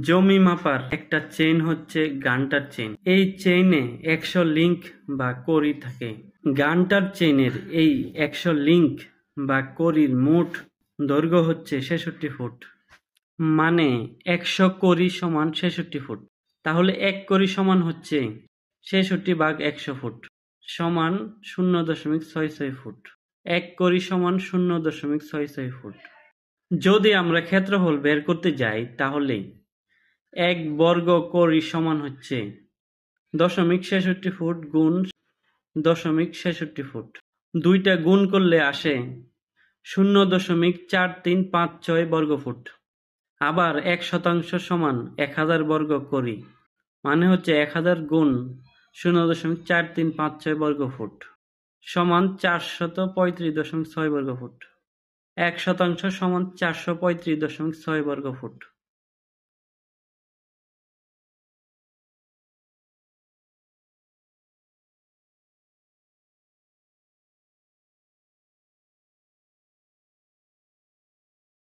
জমি মাপার একটা চেইন হচ্ছে গান্টার চেইন। এই চেইনে 100 লিংক বা কড়ি থাকে। গান্টার চেইনের এই 100 লিংক বা কড়ির মোট দৈর্ঘ্য হচ্ছে 66 ফুট। মানে 100 কড়ি সমান 66 ফুট। তাহলে 1 কড়ি সমান হচ্ছে 66 ভাগ 100 ফুট সমান 0.66 ফুট। 1 কড়ি সমান 0.66 ফুট। যদি আমরা ক্ষেত্রফল বের করতে যাই তাহলে 1 বর্গ কড়ি সমান হচ্ছে 0.66 ফুট গুণ 0.66 ফুট। দুইটা গুণ করলে আসে 0.4356 বর্গ ফুট। আবার 1% সমান 1000 বর্গ কড়ি, মানে হচ্ছে 1000 গুণ 0.4356 বর্গ ফুট সমান 435.6 বর্গ ফুট। 1% সমান 435.6 বর্গ ফুট।